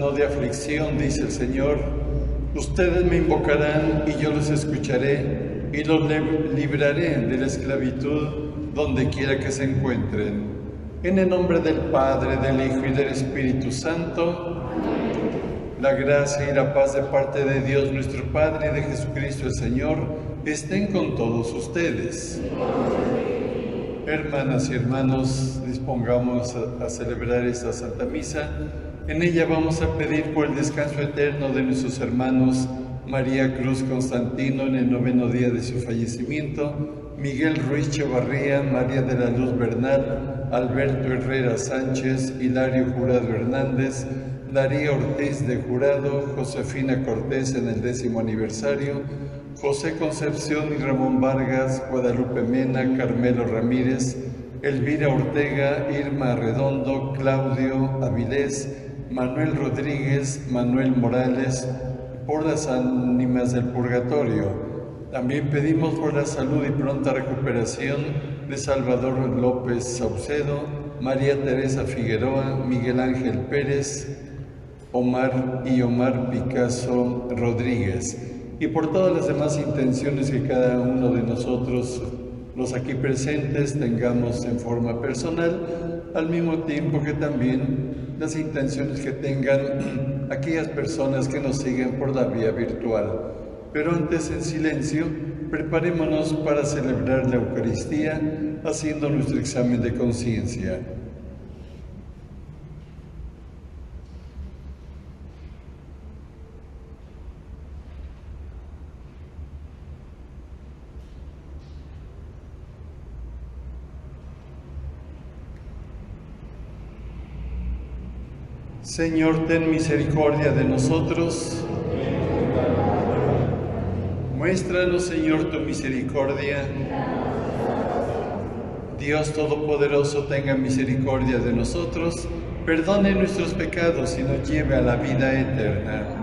no de aflicción, dice el Señor. Ustedes me invocarán y yo los escucharé y los libraré de la esclavitud donde quiera que se encuentren. En el nombre del Padre, del Hijo y del Espíritu Santo. La gracia y la paz de parte de Dios nuestro Padre y de Jesucristo el Señor estén con todos ustedes. Hermanas y hermanos, dispongamos a celebrar esta Santa Misa. En ella vamos a pedir por el descanso eterno de nuestros hermanos María Cruz Constantino en el 9º día de su fallecimiento, Miguel Ruiz Chavarría, María de la Luz Bernal, Alberto Herrera Sánchez, Hilario Jurado Hernández, Daría Ortiz de Jurado, Josefina Cortés en el 10º aniversario, José Concepción y Ramón Vargas, Guadalupe Mena, Carmelo Ramírez, Elvira Ortega, Irma Redondo, Claudio Avilés, Manuel Rodríguez, Manuel Morales, por las ánimas del purgatorio. También pedimos por la salud y pronta recuperación de Salvador López Saucedo, María Teresa Figueroa, Miguel Ángel Pérez, Omar Picasso Rodríguez, y por todas las demás intenciones que cada uno de nosotros, los aquí presentes, tengamos en forma personal, al mismo tiempo que también las intenciones que tengan aquellas personas que nos siguen por la vía virtual. Pero antes, en silencio, preparémonos para celebrar la Eucaristía haciendo nuestro examen de conciencia. Señor, ten misericordia de nosotros. Muéstranos, Señor, tu misericordia. Dios Todopoderoso, tenga misericordia de nosotros, perdone nuestros pecados y nos lleve a la vida eterna.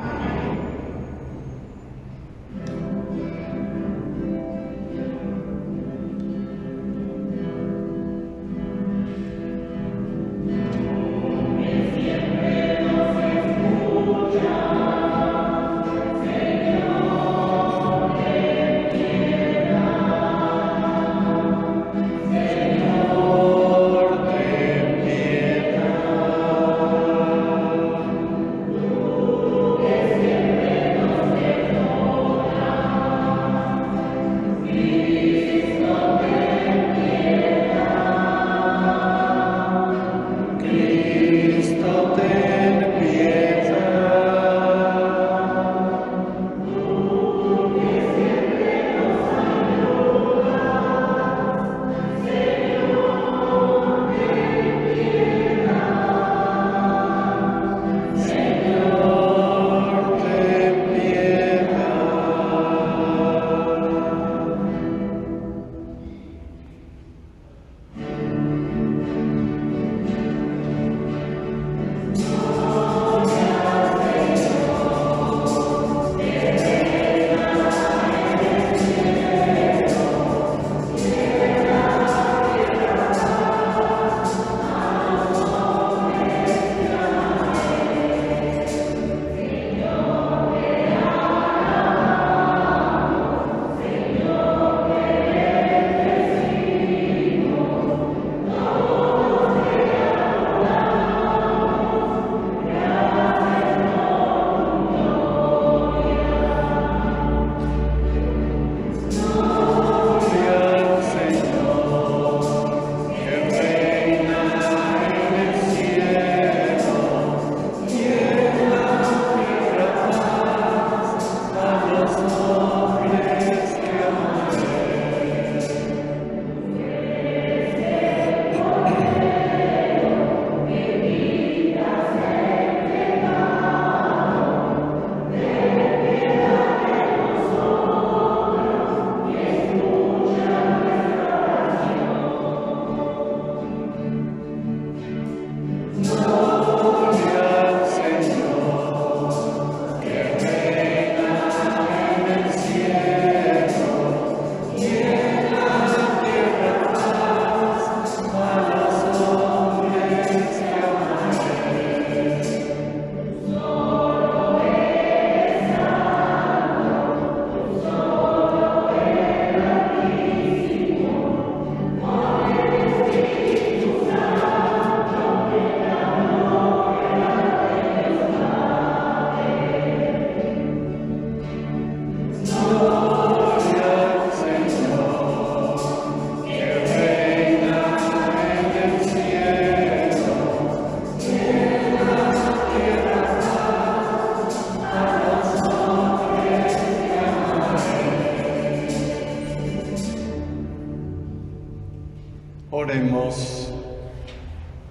Oremos.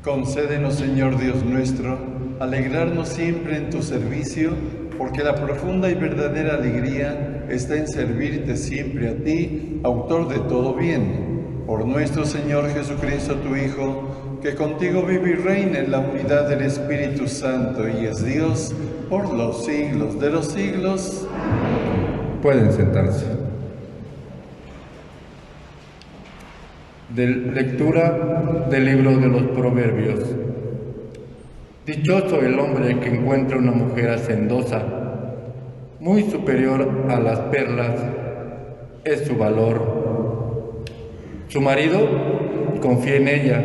Concédenos, Señor Dios nuestro, alegrarnos siempre en tu servicio, porque la profunda y verdadera alegría está en servirte siempre a ti, autor de todo bien. Por nuestro Señor Jesucristo, tu Hijo, que contigo vive y reina en la unidad del Espíritu Santo y es Dios por los siglos de los siglos. Pueden sentarse. Lectura del libro de los Proverbios. Dichoso el hombre que encuentra una mujer hacendosa, muy superior a las perlas es su valor. Su marido confía en ella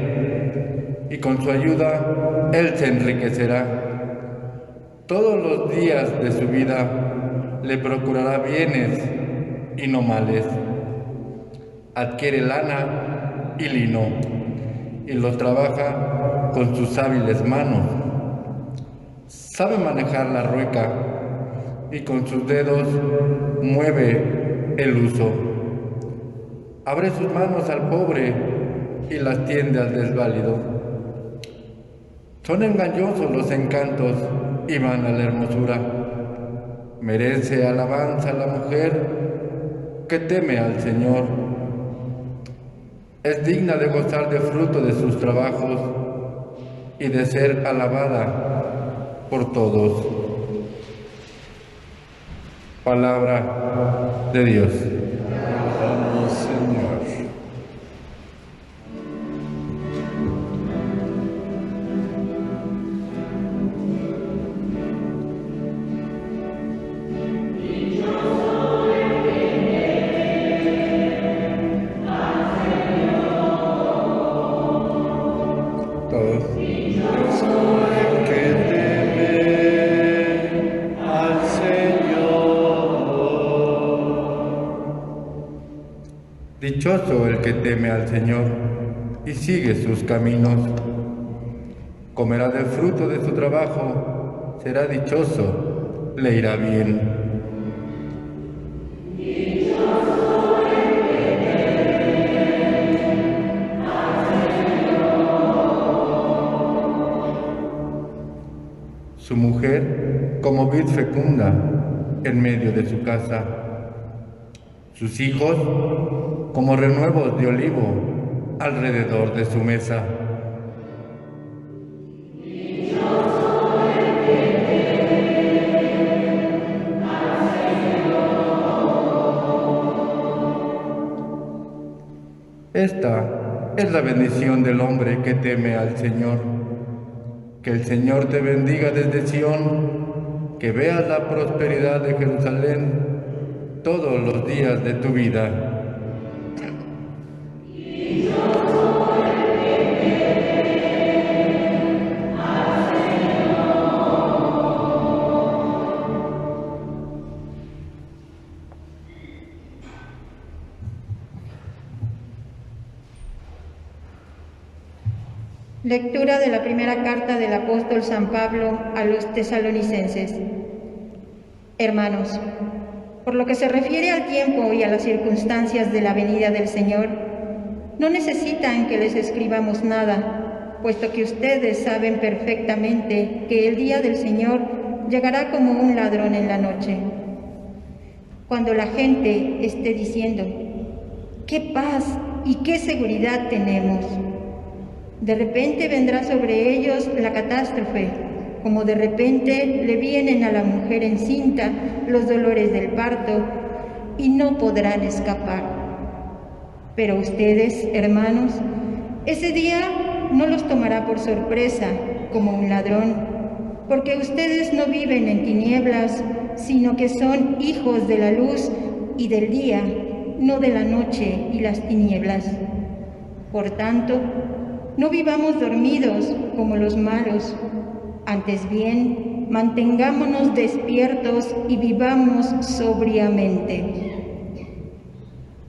y con su ayuda él se enriquecerá. Todos los días de su vida le procurará bienes y no males. Adquiere lana y lino y los trabaja con sus hábiles manos. Sabe manejar la rueca y con sus dedos mueve el uso. Abre sus manos al pobre y las tiende al desválido. Son engañosos los encantos y van a la hermosura. Merece alabanza la mujer que teme al Señor. Es digna de gozar de fruto de sus trabajos y de ser alabada por todos. Palabra de Dios. Vamos, Señor. Dichoso el que teme al Señor y sigue sus caminos. Comerá del fruto de su trabajo, será dichoso, le irá bien. Su mujer como vid fecunda en medio de su casa. Sus hijos como renuevos de olivo alrededor de su mesa. Esta es la bendición del hombre que teme al Señor. Que el Señor te bendiga desde Sión, que veas la prosperidad de Jerusalén todos los días de tu vida. Lectura de la primera carta del apóstol San Pablo a los tesalonicenses. Hermanos, por lo que se refiere al tiempo y a las circunstancias de la venida del Señor, no necesitan que les escribamos nada, puesto que ustedes saben perfectamente que el día del Señor llegará como un ladrón en la noche. Cuando la gente esté diciendo, ¡qué paz y qué seguridad tenemos!, de repente vendrá sobre ellos la catástrofe, como de repente le vienen a la mujer encinta los dolores del parto y no podrán escapar. Pero ustedes, hermanos, ese día no los tomará por sorpresa como un ladrón, porque ustedes no viven en tinieblas, sino que son hijos de la luz y del día, no de la noche y las tinieblas. Por tanto, no vivamos dormidos como los malos, antes bien, mantengámonos despiertos y vivamos sobriamente.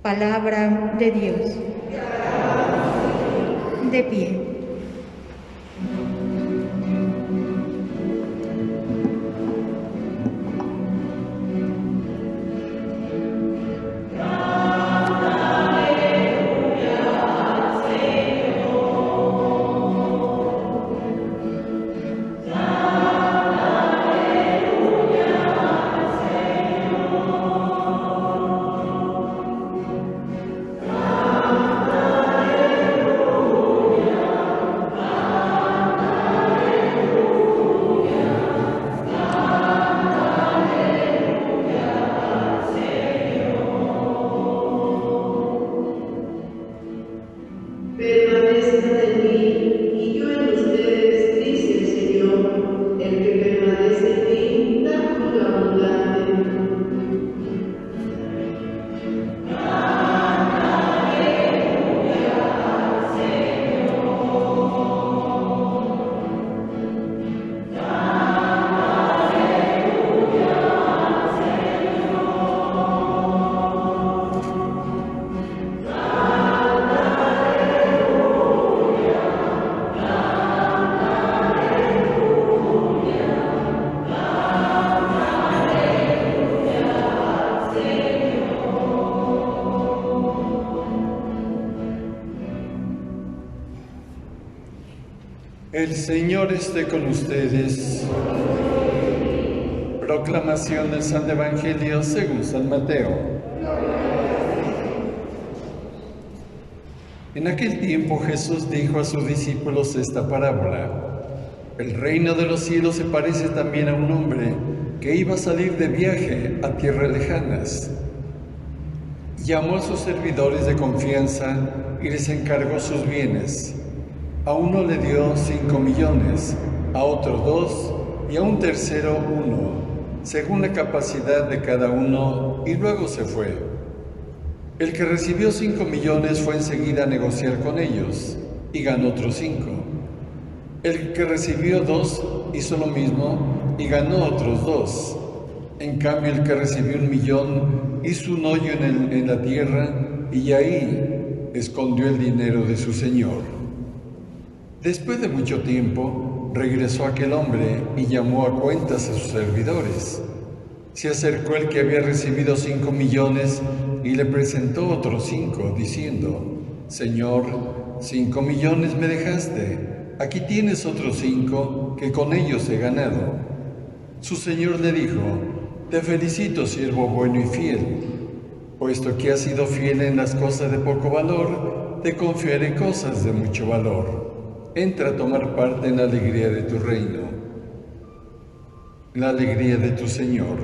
Palabra de Dios. De pie. Señor. El Señor esté con ustedes. Proclamación del Santo Evangelio según San Mateo. En aquel tiempo Jesús dijo a sus discípulos esta parábola. El reino de los cielos se parece también a un hombre que iba a salir de viaje a tierras lejanas. Llamó a sus servidores de confianza y les encargó sus bienes. A uno le dio 5 millones, a otro 2 y a un tercero 1, según la capacidad de cada uno, y luego se fue. El que recibió 5 millones fue enseguida a negociar con ellos y ganó otros 5. El que recibió 2 hizo lo mismo y ganó otros 2. En cambio, el que recibió 1 millón hizo un hoyo en la tierra y ahí escondió el dinero de su señor. Después de mucho tiempo, regresó aquel hombre y llamó a cuentas a sus servidores. Se acercó el que había recibido 5 millones y le presentó otros 5, diciendo: Señor, 5 millones me dejaste, aquí tienes otros 5 que con ellos he ganado. Su señor le dijo: Te felicito, siervo bueno y fiel. Puesto que has sido fiel en las cosas de poco valor, te confiaré cosas de mucho valor. Entra a tomar parte en la alegría de tu reino, la alegría de tu Señor.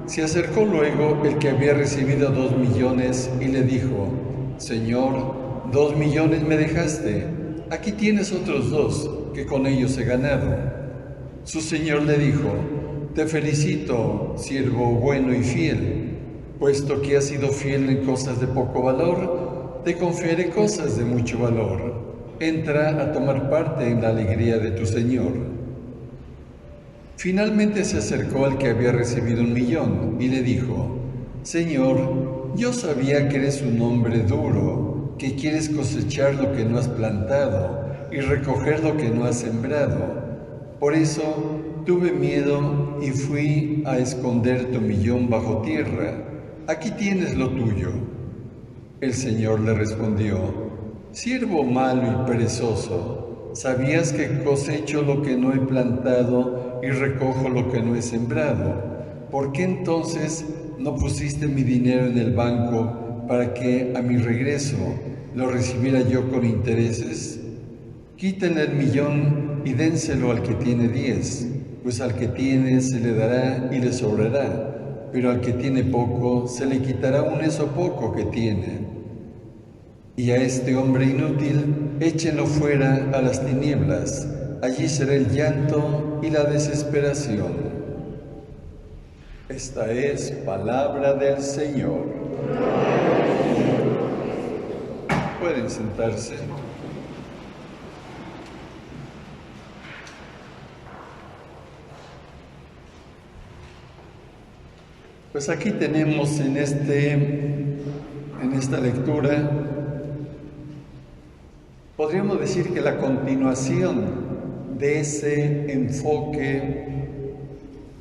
Se acercó luego el que había recibido 2 millones y le dijo: Señor, 2 millones me dejaste, aquí tienes otros 2 que con ellos he ganado. Su señor le dijo: Te felicito, siervo bueno y fiel, puesto que has sido fiel en cosas de poco valor, te confiaré cosas de mucho valor. Entra a tomar parte en la alegría de tu Señor. Finalmente se acercó al que había recibido 1 millón y le dijo: Señor, yo sabía que eres un hombre duro, que quieres cosechar lo que no has plantado y recoger lo que no has sembrado. Por eso tuve miedo y fui a esconder tu 1 millón bajo tierra. Aquí tienes lo tuyo. El Señor le respondió: Siervo malo y perezoso, ¿sabías que cosecho lo que no he plantado y recojo lo que no he sembrado? ¿Por qué entonces no pusiste mi dinero en el banco para que a mi regreso lo recibiera yo con intereses? Quítenle el 1 millón y dénselo al que tiene 10, pues al que tiene se le dará y le sobrará, pero al que tiene poco se le quitará aún eso poco que tiene. Y a este hombre inútil, échenlo fuera a las tinieblas, allí será el llanto y la desesperación. Esta es palabra del Señor. Pueden sentarse. Pues aquí tenemos en esta lectura, podríamos decir que la continuación de ese enfoque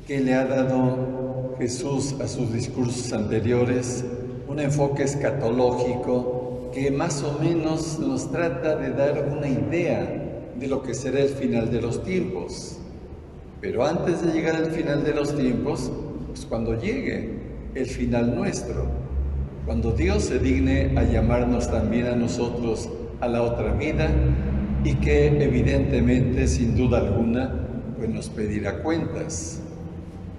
que le ha dado Jesús a sus discursos anteriores, un enfoque escatológico que más o menos nos trata de dar una idea de lo que será el final de los tiempos. Pero antes de llegar al final de los tiempos, pues cuando llegue el final nuestro, cuando Dios se digne a llamarnos también a nosotros a la otra vida y que evidentemente, sin duda alguna, pues nos pedirá cuentas.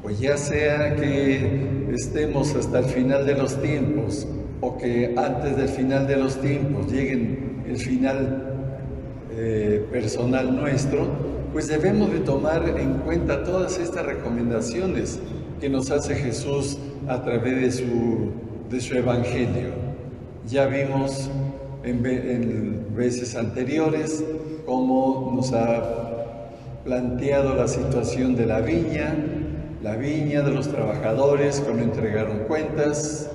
Pues ya sea que estemos hasta el final de los tiempos o que antes del final de los tiempos lleguen el final personal nuestro, pues debemos de tomar en cuenta todas estas recomendaciones que nos hace Jesús a través de su Evangelio. Ya vimos en veces anteriores cómo nos ha planteado la situación de la viña de los trabajadores que no entregaron cuentas,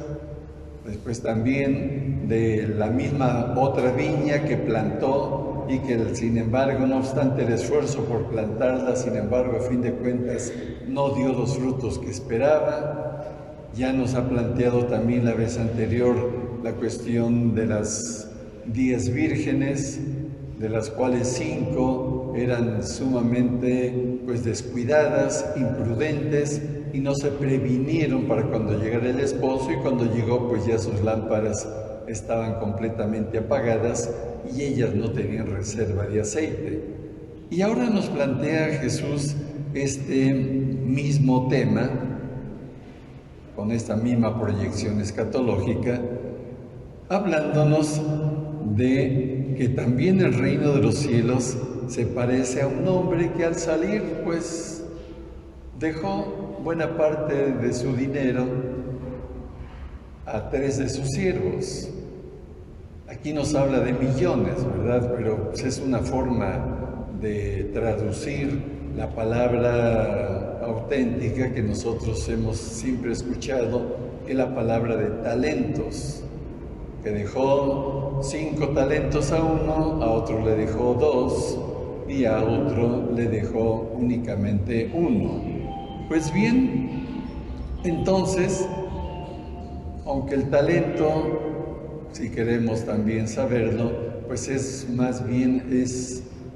después también de la misma otra viña que plantó y que sin embargo, no obstante el esfuerzo por plantarla, sin embargo, a fin de cuentas, no dio los frutos que esperaba. Ya nos ha planteado también la vez anterior la cuestión de las 10 vírgenes, de las cuales 5 eran sumamente pues descuidadas, imprudentes, y no se previnieron para cuando llegara el esposo, y cuando llegó pues ya sus lámparas estaban completamente apagadas y ellas no tenían reserva de aceite. Y ahora nos plantea Jesús este mismo tema, con esta misma proyección escatológica, hablándonos de que también el reino de los cielos se parece a un hombre que al salir pues dejó buena parte de su dinero a 3 de sus siervos. Aquí nos habla de millones, ¿verdad? Pero pues, es una forma de traducir la palabra auténtica que nosotros hemos siempre escuchado, que es la palabra de talentos, que dejó 5 talentos a uno, a otro le dejó 2 y a otro le dejó únicamente 1. Pues bien, entonces, aunque el talento, si queremos también saberlo, pues es más bien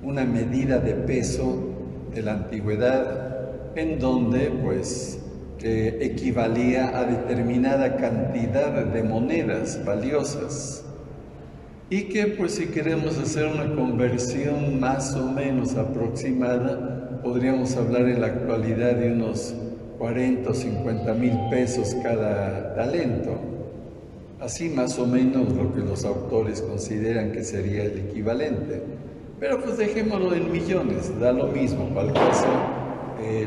una medida de peso de la antigüedad, en donde pues equivalía a determinada cantidad de monedas valiosas, y que pues si queremos hacer una conversión más o menos aproximada, podríamos hablar en la actualidad de unos 40 o 50 mil pesos cada talento. Así más o menos lo que los autores consideran que sería el equivalente. Pero pues dejémoslo en millones, da lo mismo. Para el caso,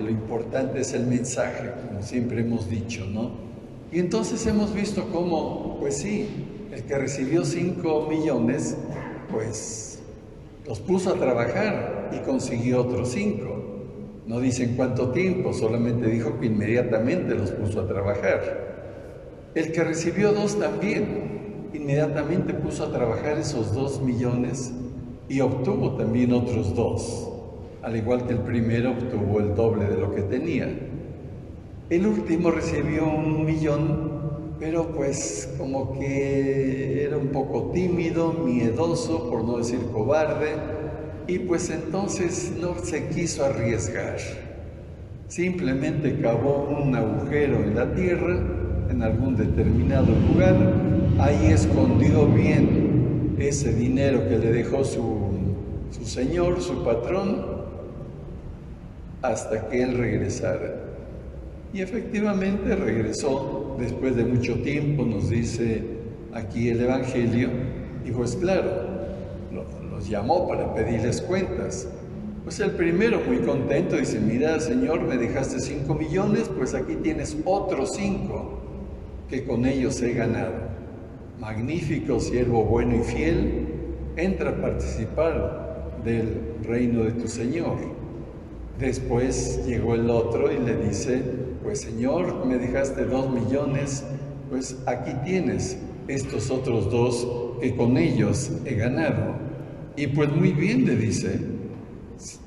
lo importante es el mensaje, como siempre hemos dicho, ¿no? Y entonces hemos visto cómo, pues sí, el que recibió 5 millones, pues los puso a trabajar y consiguió otros 5. No dicen cuánto tiempo, solamente dijo que inmediatamente los puso a trabajar. El que recibió 2 también, inmediatamente puso a trabajar esos 2 millones y obtuvo también otros 2, al igual que el primero obtuvo el doble de lo que tenía. El último recibió 1 millón, pero pues como que era un poco tímido, miedoso, por no decir cobarde, y pues entonces no se quiso arriesgar. Simplemente cavó un agujero en la tierra, en algún determinado lugar, ahí escondió bien ese dinero que le dejó su señor, su patrón, hasta que él regresara. Y efectivamente regresó después de mucho tiempo, nos dice aquí el Evangelio, y pues claro, los llamó para pedirles cuentas. Pues el primero, muy contento, dice: mira, Señor, me dejaste 5 millones, pues aquí tienes otros 5 que con ellos he ganado. Magnífico, siervo bueno y fiel, entra a participar del reino de tu Señor. Después llegó el otro y le dice: pues Señor, me dejaste 2 millones, pues aquí tienes estos otros 2 que con ellos he ganado. Y pues muy bien, le dice,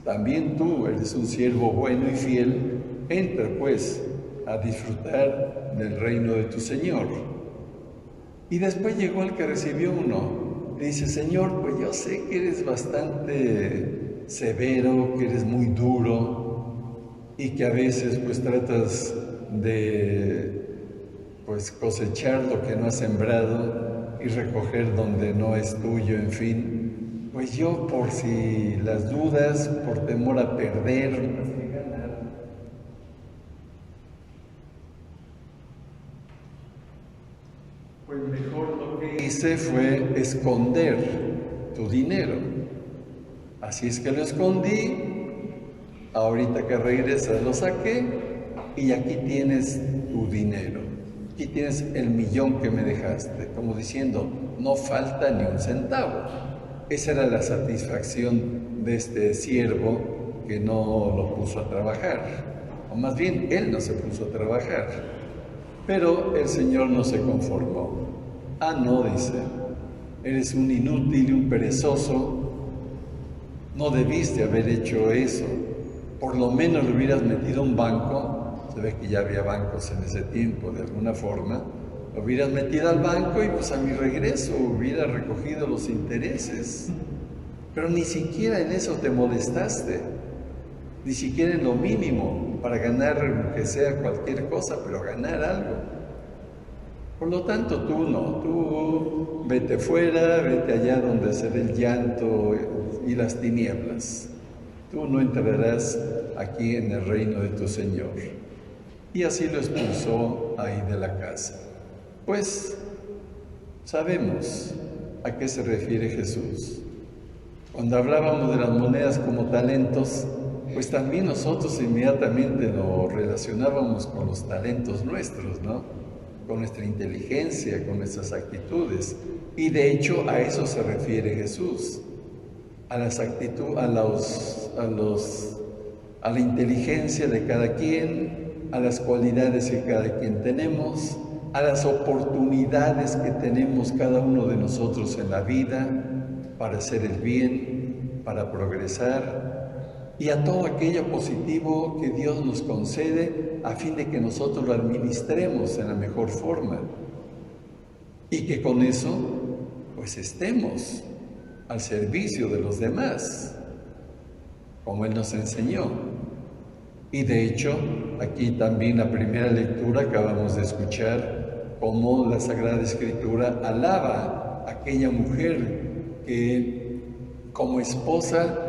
también tú eres un siervo bueno y fiel, entra pues a disfrutar del reino de tu Señor. Y después llegó el que recibió 1, le dice: Señor, pues yo sé que eres bastante severo, que eres muy duro, y que a veces pues tratas de pues cosechar lo que no has sembrado y recoger donde no es tuyo, en fin. Pues yo, por si las dudas, por temor a perder, pues mejor lo que hice fue esconder tu dinero. Así es que lo escondí. Ahorita que regresas lo saqué y aquí tienes tu dinero. Aquí tienes el millón que me dejaste. Como diciendo, no falta ni un centavo. Esa era la satisfacción de este siervo que no lo puso a trabajar. O más bien, él no se puso a trabajar. Pero el Señor no se conformó. Ah, no, dice, eres un inútil y un perezoso. No debiste haber hecho eso. Por lo menos le hubieras metido a un banco, se ve que ya había bancos en ese tiempo de alguna forma, lo hubieras metido al banco y pues a mi regreso hubiera recogido los intereses. pero ni siquiera en eso te molestaste, ni siquiera en lo mínimo, para ganar que sea cualquier cosa, pero ganar algo. Por lo tanto, tú no, tú vete fuera, vete allá donde se ve el llanto y las tinieblas. Tú no entrarás aquí en el reino de tu Señor. Y así lo expulsó ahí de la casa. Pues sabemos a qué se refiere Jesús. Cuando hablábamos de las monedas como talentos, pues también nosotros inmediatamente lo relacionábamos con los talentos nuestros, ¿no? Con nuestra inteligencia, con nuestras actitudes. Y de hecho a eso se refiere Jesús, a las actitudes, a la inteligencia de cada quien, a las cualidades que cada quien tenemos, a las oportunidades que tenemos cada uno de nosotros en la vida para hacer el bien, para progresar, y a todo aquello positivo que Dios nos concede a fin de que nosotros lo administremos en la mejor forma y que con eso pues estemos al servicio de los demás, como Él nos enseñó. Y de hecho, aquí también la primera lectura acabamos de escuchar cómo la Sagrada Escritura alaba a aquella mujer que como esposa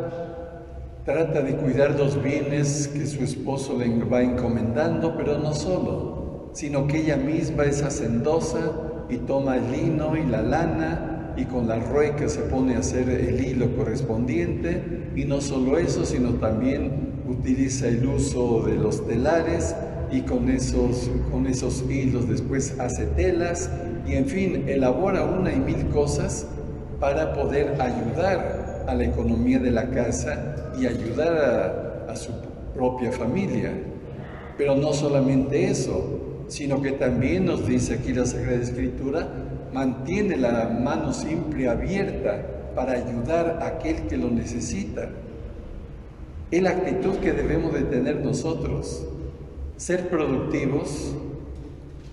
trata de cuidar los bienes que su esposo le va encomendando, pero no solo, sino que ella misma es hacendosa y toma el lino y la lana y con la rueca se pone a hacer el hilo correspondiente, y no solo eso, sino también utiliza el uso de los telares y con esos hilos después hace telas y en fin, elabora una y mil cosas para poder ayudar a la economía de la casa y ayudar a su propia familia. Pero no solamente eso, sino que también nos dice aquí la Sagrada Escritura, mantiene la mano siempre abierta para ayudar a aquel que lo necesita. Es la actitud que debemos de tener nosotros, ser productivos,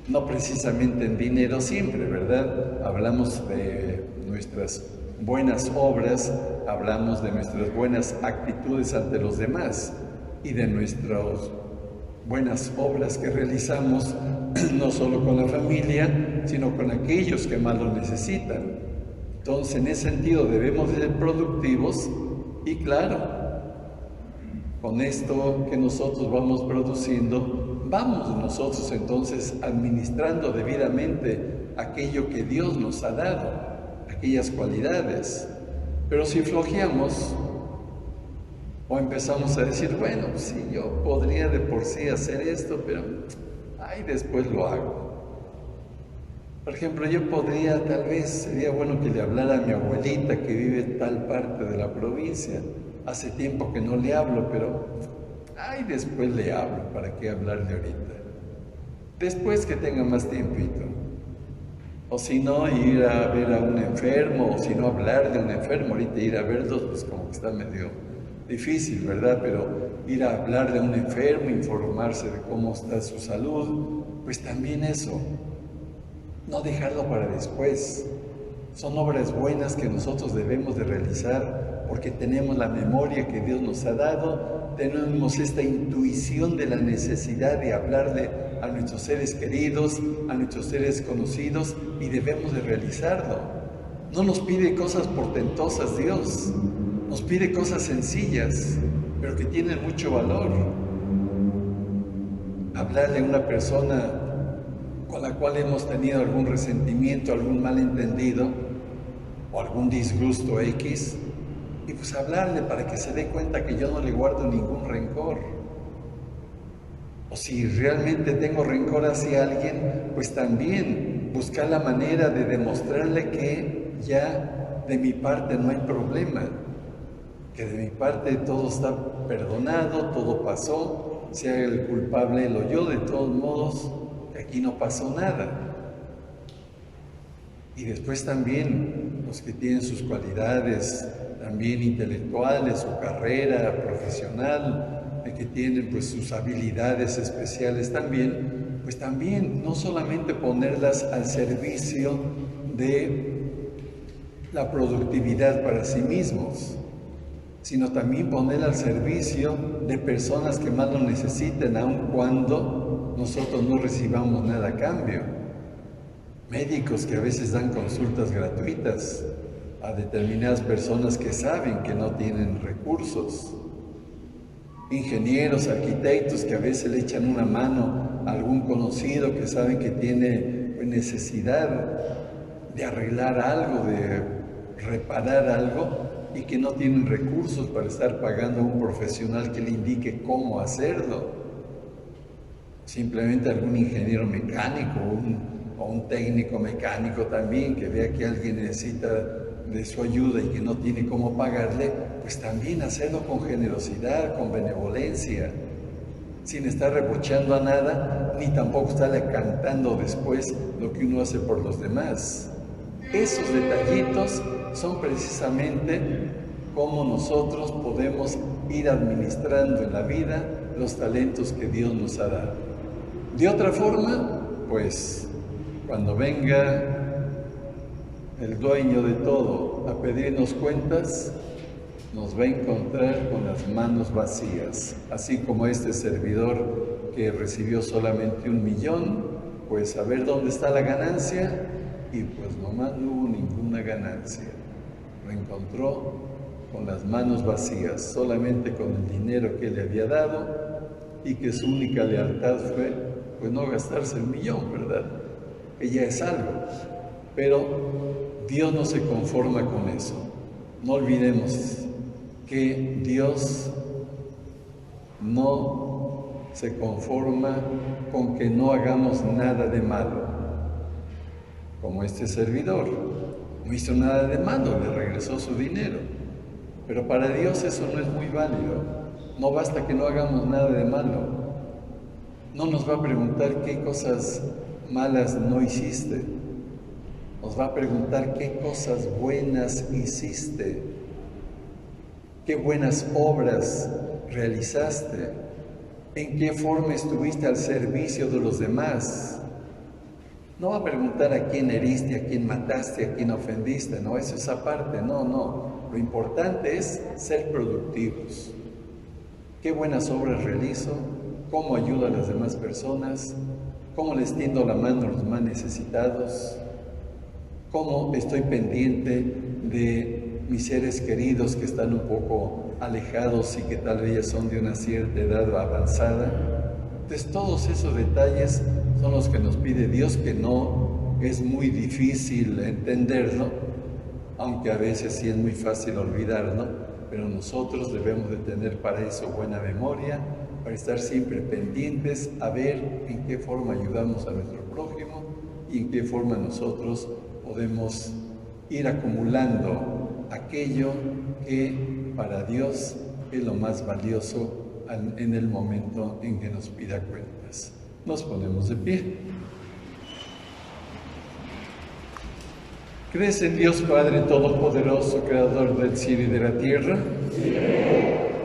no precisamente en dinero siempre, ¿verdad? Hablamos de nuestras buenas obras, hablamos de nuestras buenas actitudes ante los demás y de nuestras buenas obras que realizamos no solo con la familia, sino con aquellos que más lo necesitan. Entonces, en ese sentido debemos de ser productivos y claro, con esto que nosotros vamos produciendo, vamos nosotros entonces administrando debidamente aquello que Dios nos ha dado, aquellas cualidades. Pero si flojeamos o empezamos a decir, bueno, sí, yo podría de por sí hacer esto, pero ay, después lo hago. Por ejemplo, yo podría, tal vez sería bueno que le hablara a mi abuelita que vive en tal parte de la provincia. Hace tiempo que no le hablo, pero ay, después le hablo, ¿para qué hablarle ahorita? Después que tenga más tiempito. O si no, ir a ver a un enfermo, o si no, hablar de un enfermo. Ahorita ir a verlos, pues como que está medio difícil, ¿verdad? Pero ir a hablar de un enfermo, informarse de cómo está su salud, pues también eso. No dejarlo para después. Son obras buenas que nosotros debemos de realizar porque tenemos la memoria que Dios nos ha dado, tenemos esta intuición de la necesidad de hablarle a nuestros seres queridos, a nuestros seres conocidos, y debemos de realizarlo. No nos pide cosas portentosas Dios, nos pide cosas sencillas, pero que tienen mucho valor. Hablarle a una persona con la cual hemos tenido algún resentimiento, algún malentendido o algún disgusto X, y pues hablarle para que se dé cuenta que yo no le guardo ningún rencor. O si realmente tengo rencor hacia alguien, pues también buscar la manera de demostrarle que ya de mi parte no hay problema, que de mi parte todo está perdonado, todo pasó, sea el culpable él o yo, de todos modos, que aquí no pasó nada. Y después también los que tienen sus cualidades también intelectuales, su carrera profesional, de que tienen pues sus habilidades especiales también, pues también no solamente ponerlas al servicio de la productividad para sí mismos, sino también ponerla al servicio de personas que más lo necesiten, aun cuando nosotros no recibamos nada a cambio. Médicos que a veces dan consultas gratuitas a determinadas personas que saben que no tienen recursos. Ingenieros, arquitectos que a veces le echan una mano a algún conocido que saben que tiene necesidad de arreglar algo, de reparar algo, y que no tienen recursos para estar pagando a un profesional que le indique cómo hacerlo. Simplemente algún ingeniero mecánico o un técnico mecánico también que vea que alguien necesita de su ayuda y que no tiene cómo pagarle, pues también hacerlo con generosidad, con benevolencia, sin estar reprochando a nada, ni tampoco estarle cantando después lo que uno hace por los demás. Esos detallitos son precisamente cómo nosotros podemos ir administrando en la vida los talentos que Dios nos ha dado. De otra forma, pues, cuando venga el dueño de todo a pedirnos cuentas, nos va a encontrar con las manos vacías, así como este servidor que recibió solamente 1 millón, pues a ver dónde está la ganancia, y pues nomás no hubo ninguna ganancia. Lo encontró con las manos vacías, solamente con el dinero que le había dado, y que su única lealtad fue, pues no gastarse el 1 millón, ¿verdad? Que ya es algo, pero Dios no se conforma con eso. No olvidemos que Dios no se conforma con que no hagamos nada de malo, como este servidor. No hizo nada de malo, le regresó su dinero. Pero para Dios eso no es muy válido. No basta que no hagamos nada de malo. No nos va a preguntar qué cosas malas no hiciste. Nos va a preguntar qué cosas buenas hiciste. Qué buenas obras realizaste. En qué forma estuviste al servicio de los demás. No va a preguntar a quién heriste, a quién mataste, a quién ofendiste, no, eso es aparte, no. Lo importante es ser productivos. ¿Qué buenas obras realizo? ¿Cómo ayudo a las demás personas? ¿Cómo les tiendo la mano a los más necesitados? ¿Cómo estoy pendiente de mis seres queridos que están un poco alejados y que tal vez ya son de una cierta edad avanzada? Entonces todos esos detalles son los que nos pide Dios, que no es muy difícil entenderlo, aunque a veces sí es muy fácil olvidarlo, pero nosotros debemos de tener para eso buena memoria, para estar siempre pendientes a ver en qué forma ayudamos a nuestro prójimo y en qué forma nosotros podemos ir acumulando aquello que para Dios es lo más valioso en el momento en que nos pida cuentas. Nos ponemos de pie. ¿Crees en Dios Padre Todopoderoso, Creador del cielo y de la tierra? Sí.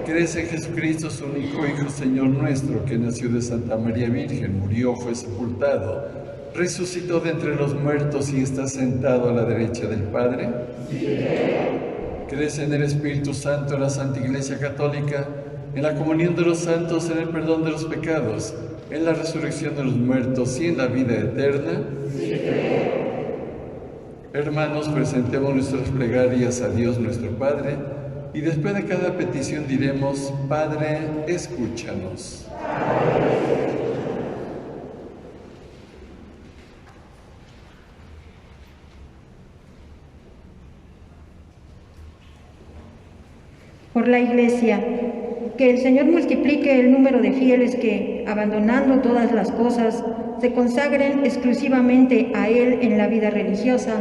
¿Crees en Jesucristo, su único Hijo, Señor nuestro, que nació de Santa María Virgen, murió, fue sepultado, resucitó de entre los muertos y está sentado a la derecha del Padre? Sí. ¿Crees en el Espíritu Santo, en la Santa Iglesia Católica, en la comunión de los santos, en el perdón de los pecados, en la resurrección de los muertos y en la vida eterna? Sí. Hermanos, presentemos nuestras plegarias a Dios nuestro Padre, y después de cada petición diremos: Padre, escúchanos. Por la Iglesia, que el Señor multiplique el número de fieles que, abandonando todas las cosas, se consagren exclusivamente a Él en la vida religiosa.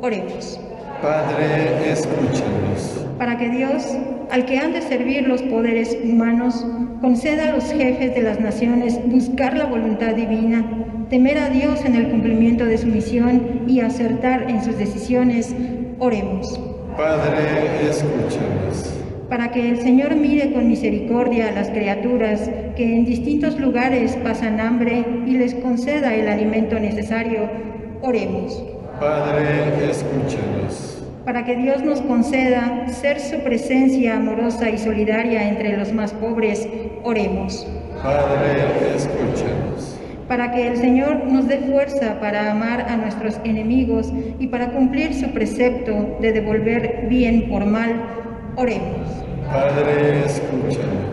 Oremos. Padre, escúchanos. Para que Dios, al que han de servir los poderes humanos, conceda a los jefes de las naciones buscar la voluntad divina, temer a Dios en el cumplimiento de su misión y acertar en sus decisiones. Oremos. Padre, escúchanos. Para que el Señor mire con misericordia a las criaturas que en distintos lugares pasan hambre y les conceda el alimento necesario. Oremos. Padre, escúchanos. para que Dios nos conceda ser su presencia amorosa y solidaria entre los más pobres, oremos. Padre, escúchanos. Para que el Señor nos dé fuerza para amar a nuestros enemigos y para cumplir su precepto de devolver bien por mal, oremos. Padre, escúchanos.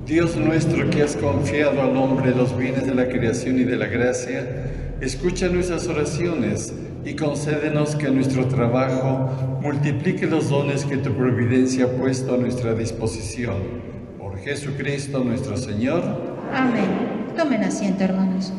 Dios nuestro, que has confiado al hombre los bienes de la creación y de la gracia, escucha nuestras oraciones y concédenos que nuestro trabajo multiplique los dones que tu providencia ha puesto a nuestra disposición. Por Jesucristo nuestro Señor. Amén. Tomen asiento, hermanos.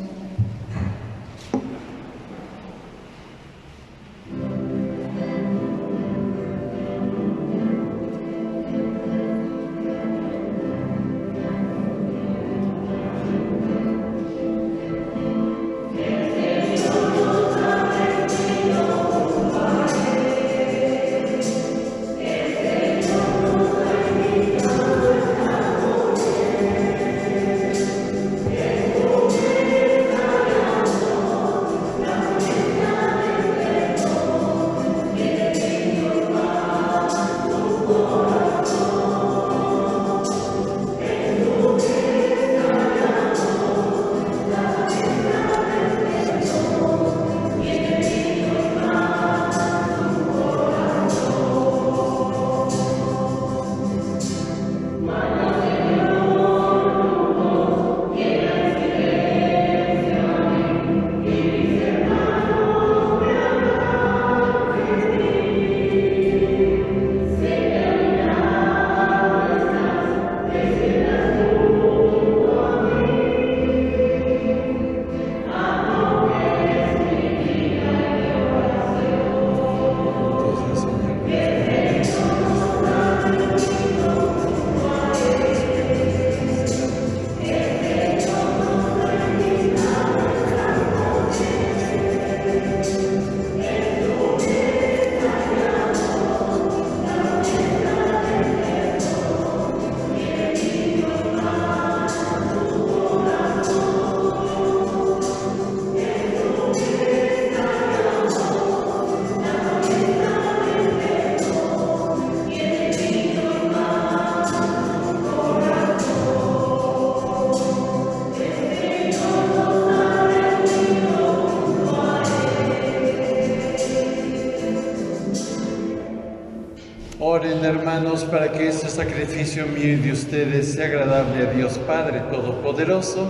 Oren, hermanos, para que este sacrificio mío y de ustedes sea agradable a Dios Padre Todopoderoso.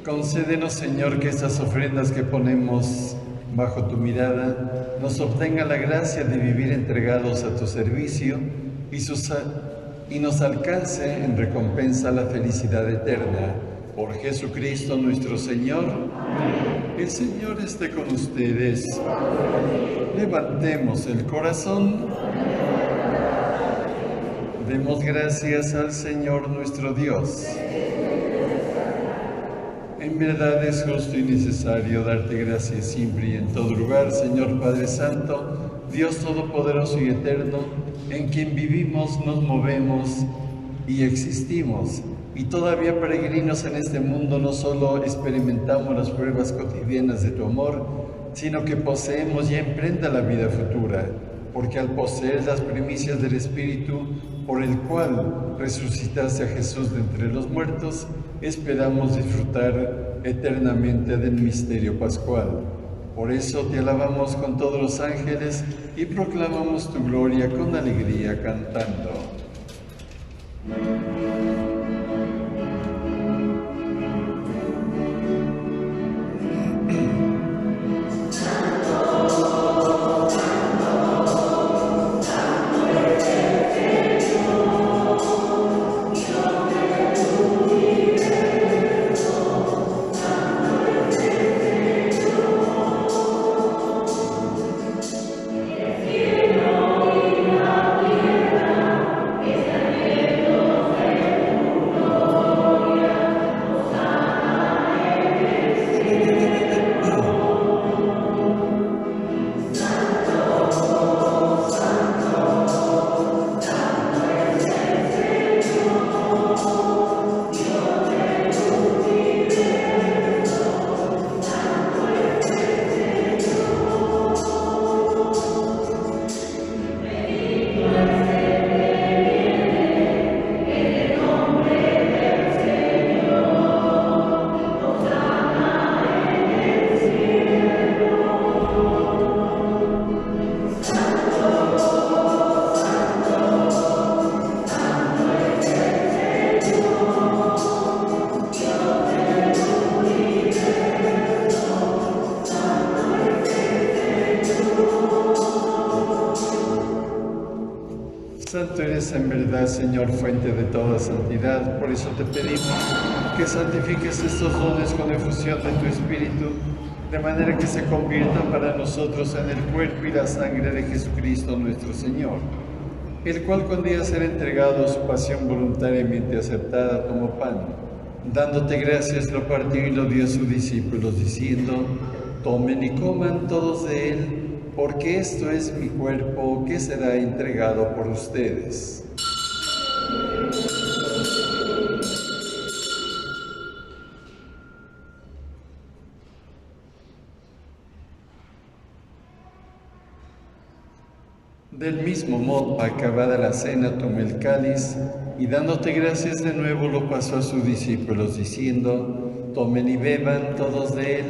Concédenos, Señor, que estas ofrendas que ponemos bajo tu mirada nos obtengan la gracia de vivir entregados a tu servicio y nos alcance en recompensa la felicidad eterna. Por Jesucristo nuestro Señor. El Señor esté con ustedes. Levantemos el corazón. Demos gracias al Señor nuestro Dios. En verdad es justo y necesario darte gracias siempre y en todo lugar, Señor Padre Santo, Dios Todopoderoso y Eterno, en quien vivimos, nos movemos y existimos. Y todavía peregrinos en este mundo, no solo experimentamos las pruebas cotidianas de tu amor, sino que poseemos ya en prenda la vida futura, porque al poseer las primicias del Espíritu, por el cual resucitaste a Jesús de entre los muertos, esperamos disfrutar eternamente del misterio pascual. Por eso te alabamos con todos los ángeles y proclamamos tu gloria con alegría cantando. Santo eres en verdad, Señor, fuente de toda santidad. Por eso te pedimos que santifiques estos dones con efusión de tu Espíritu, de manera que se conviertan para nosotros en el cuerpo y la sangre de Jesucristo nuestro Señor, el cual con día ser entregado a su pasión voluntariamente aceptada tomó pan. Dándote gracias, lo partió y lo dio a sus discípulos, diciendo: tomen y coman todos de él, porque esto es mi cuerpo que será entregado por ustedes. Del mismo modo, acabada la cena, tomó el cáliz y dándote gracias de nuevo lo pasó a sus discípulos, diciendo: tomen y beban todos de él,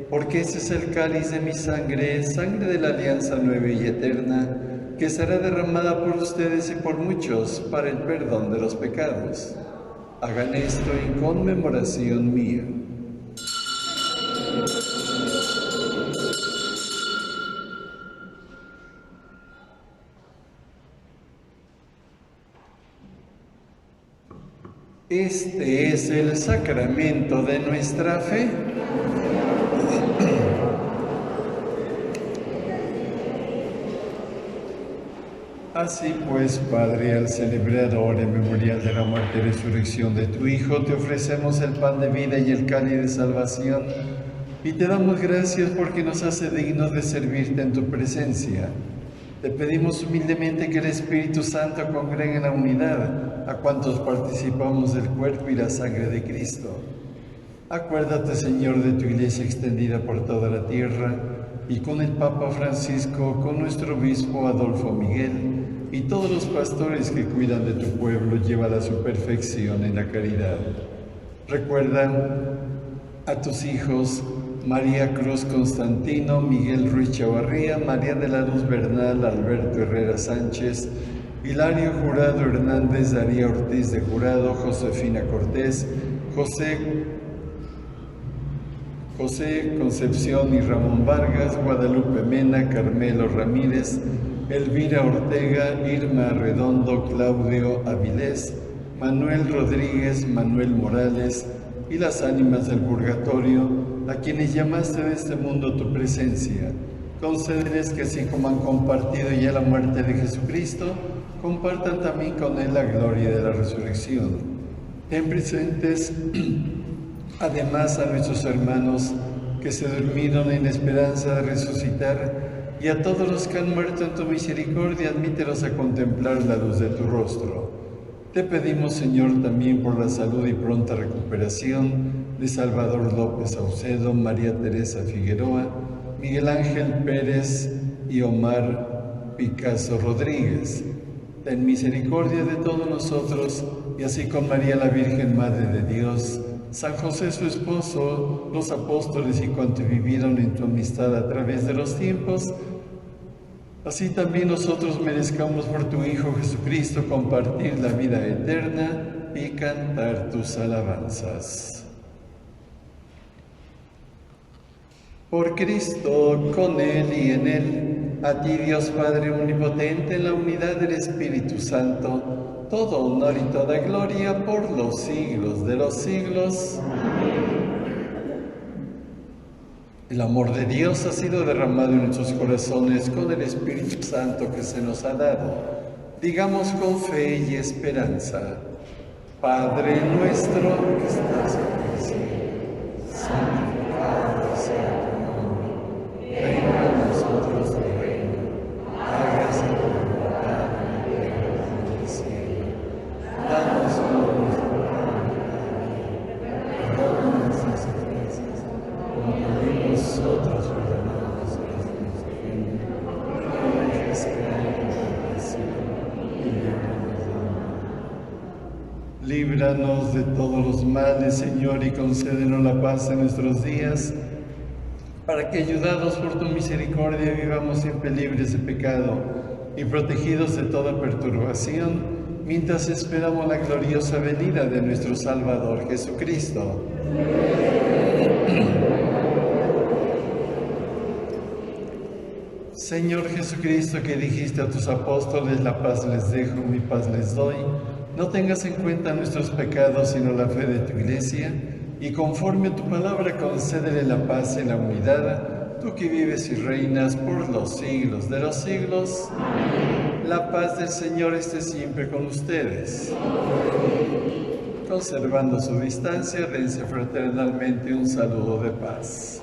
porque ese es el cáliz de mi sangre, sangre de la alianza nueva y eterna, que será derramada por ustedes y por muchos para el perdón de los pecados. Hagan esto en conmemoración mía. Este es el sacramento de nuestra fe. Así pues, Padre, al celebrar ahora en memorial de la muerte y resurrección de tu Hijo, te ofrecemos el pan de vida y el cáliz de salvación, y te damos gracias porque nos hace dignos de servirte en tu presencia. Te pedimos humildemente que el Espíritu Santo congregue en la unidad a cuantos participamos del cuerpo y la sangre de Cristo. Acuérdate, Señor, de tu Iglesia extendida por toda la tierra, y con el Papa Francisco, con nuestro obispo Adolfo Miguel, y todos los pastores que cuidan de tu pueblo, llévala a su perfección en la caridad. Recuerda a tus hijos María Cruz Constantino, Miguel Ruiz Chavarría, María de la Luz Bernal, Alberto Herrera Sánchez, Hilario Jurado Hernández, Daría Ortiz de Jurado, Josefina Cortés, José Concepción y Ramón Vargas, Guadalupe Mena, Carmelo Ramírez, Elvira Ortega, Irma Arredondo, Claudio Avilés, Manuel Rodríguez, Manuel Morales, y las ánimas del purgatorio, a quienes llamaste de este mundo tu presencia. Concédeles que así como han compartido ya la muerte de Jesucristo, compartan también con él la gloria de la resurrección. Ten presentes además a nuestros hermanos que se durmieron en esperanza de resucitar, y a todos los que han muerto en tu misericordia, admítelos a contemplar la luz de tu rostro. Te pedimos, Señor, también por la salud y pronta recuperación de Salvador López Saucedo, María Teresa Figueroa, Miguel Ángel Pérez y Omar Picasso Rodríguez. Ten misericordia de todos nosotros, y así con María la Virgen, Madre de Dios, San José su esposo, los apóstoles y cuantos vivieron en tu amistad a través de los tiempos, así también nosotros merezcamos por tu Hijo Jesucristo compartir la vida eterna y cantar tus alabanzas. Por Cristo, con Él y en Él, a ti Dios Padre Omnipotente, en la unidad del Espíritu Santo, todo honor y toda gloria por los siglos de los siglos. Amén. El amor de Dios ha sido derramado en nuestros corazones con el Espíritu Santo que se nos ha dado. Digamos con fe y esperanza: Padre nuestro que estás en el cielo, santificado sea tu nombre. Venga a nosotros tu reino. Hágase tu voluntad en la tierra como en el cielo. Danos hoy nuestro pan de cada día. Perdona nuestras ofensas, como también nosotros perdonamos a los que nos ofenden. No dejes caer en la tentación y líbranos del mal. Líbranos de todos los males, Señor, y concédenos la paz en nuestros días, para que, ayudados por tu misericordia, vivamos siempre libres de pecado y protegidos de toda perturbación, mientras esperamos la gloriosa venida de nuestro Salvador Jesucristo. Señor Jesucristo, que dijiste a tus apóstoles, la paz les dejo, mi paz les doy, no tengas en cuenta nuestros pecados, sino la fe de tu Iglesia, y conforme a tu palabra concédele la paz y la unidad, tú que vives y reinas por los siglos de los siglos. Amén. La paz del Señor esté siempre con ustedes. Conservando su distancia, dense fraternalmente un saludo de paz.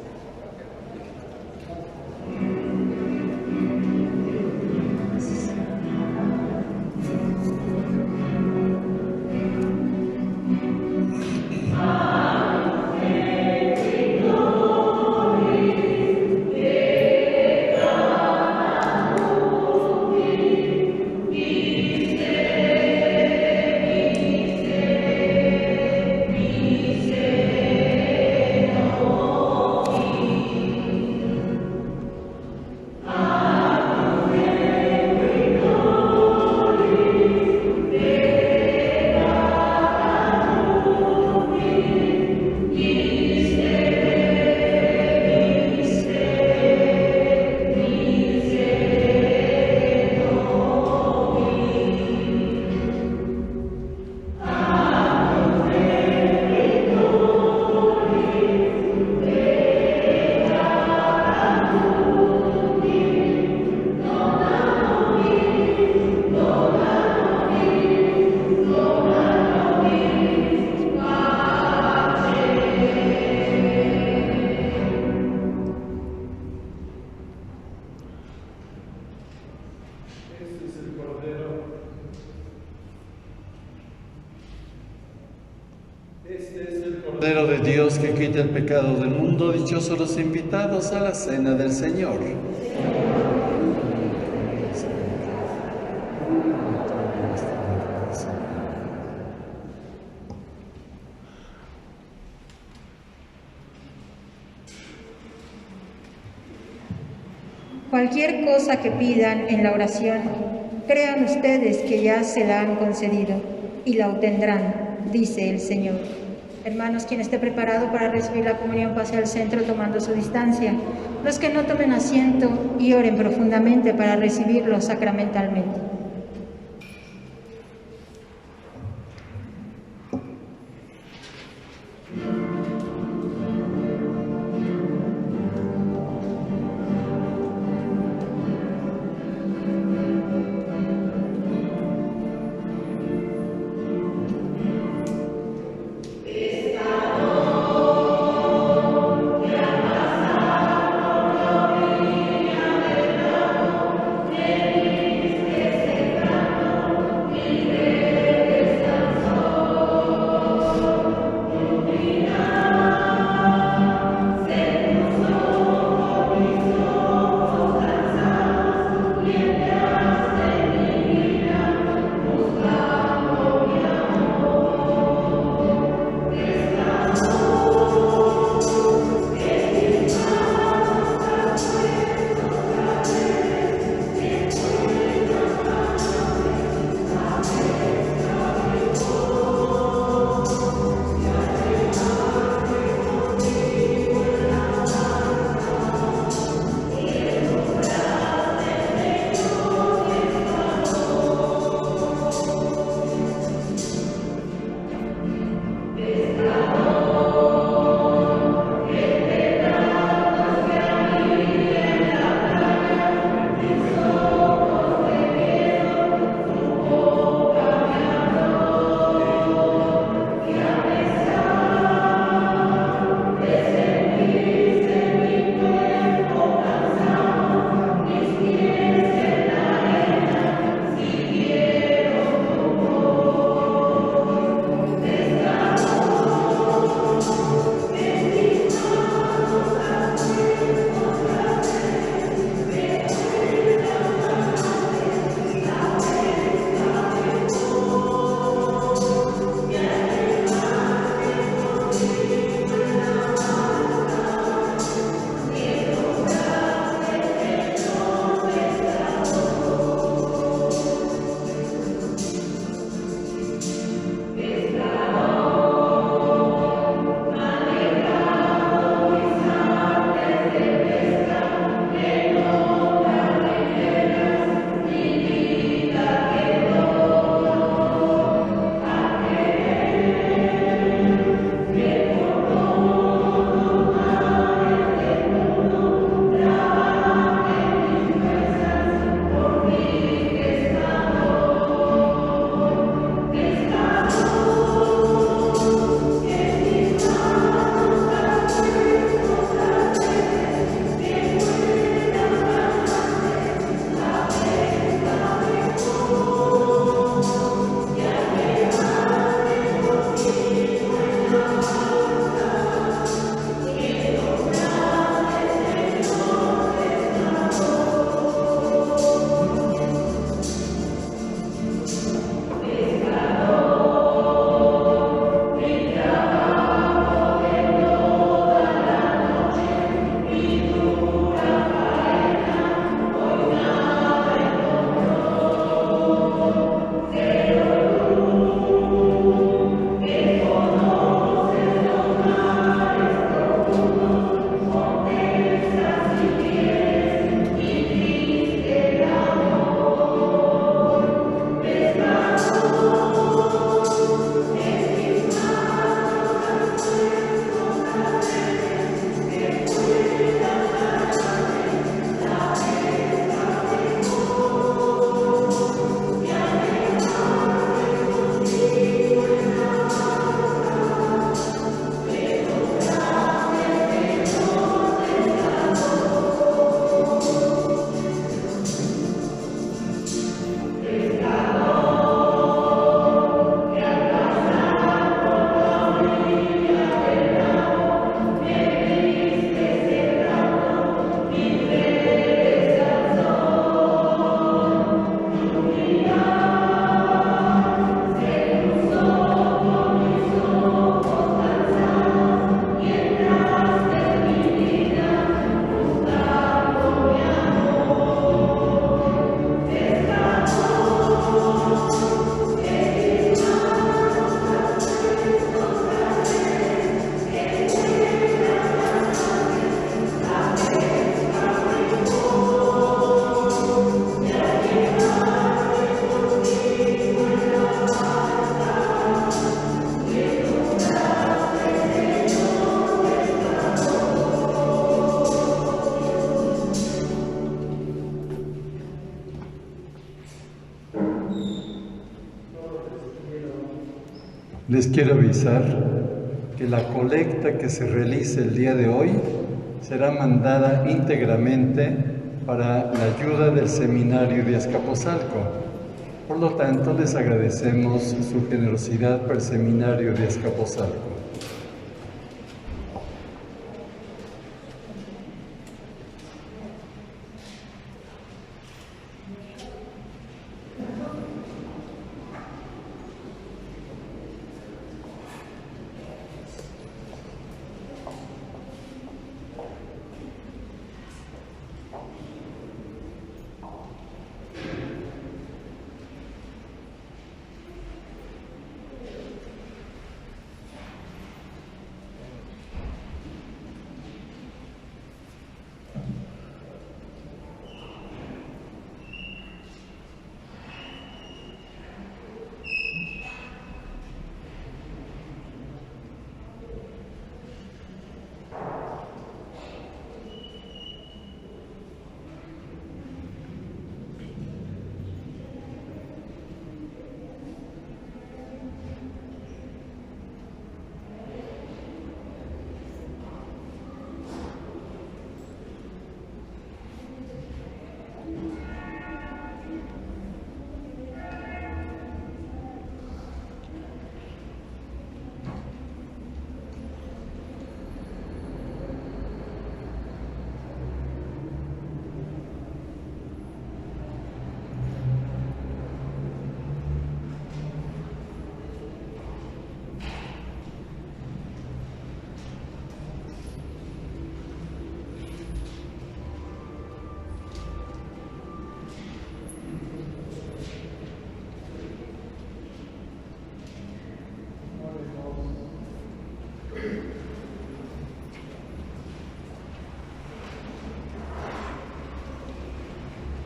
Cordero de Dios que quita el pecado del mundo, dichosos los invitados a la cena del Señor. Cualquier cosa que pidan en la oración, crean ustedes que ya se la han concedido y la obtendrán, dice el Señor. Hermanos, quien esté preparado para recibir la comunión pase al centro tomando su distancia. Los que no tomen asiento y oren profundamente para recibirlo sacramentalmente. Les quiero avisar que la colecta que se realice el día de hoy será mandada íntegramente para la ayuda del Seminario de Azcapotzalco. Por lo tanto, les agradecemos su generosidad para el Seminario de Azcapotzalco.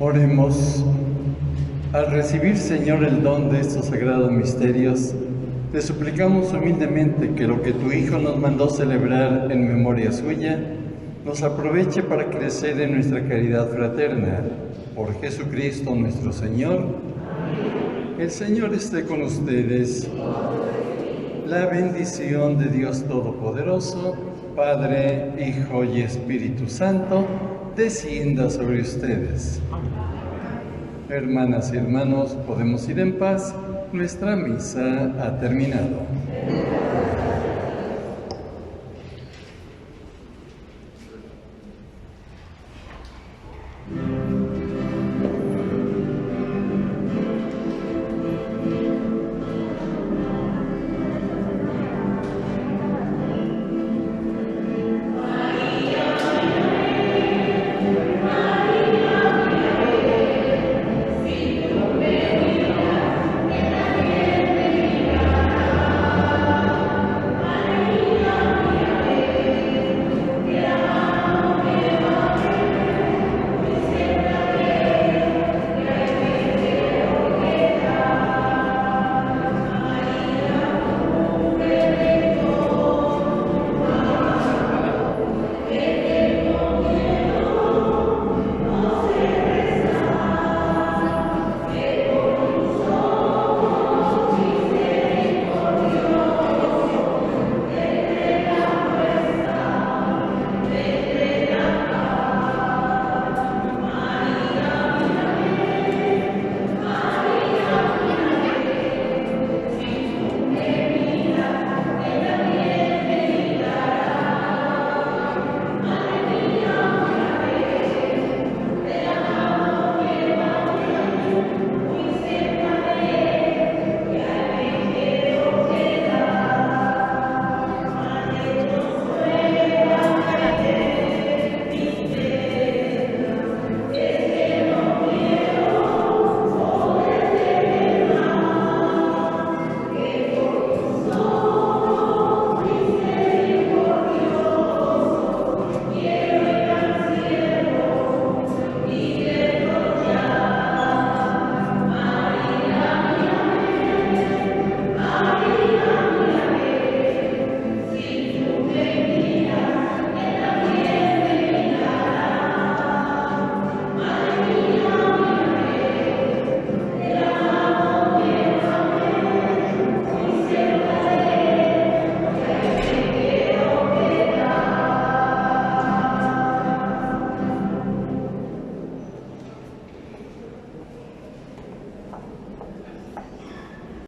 Oremos. Al recibir, Señor, el don de estos sagrados misterios, te suplicamos humildemente que lo que tu Hijo nos mandó celebrar en memoria suya, nos aproveche para crecer en nuestra caridad fraterna. Por Jesucristo nuestro Señor. Amén. El Señor esté con ustedes. La bendición de Dios Todopoderoso, Padre, Hijo y Espíritu Santo, descienda sobre ustedes. Hermanas y hermanos, podemos ir en paz. Nuestra misa ha terminado.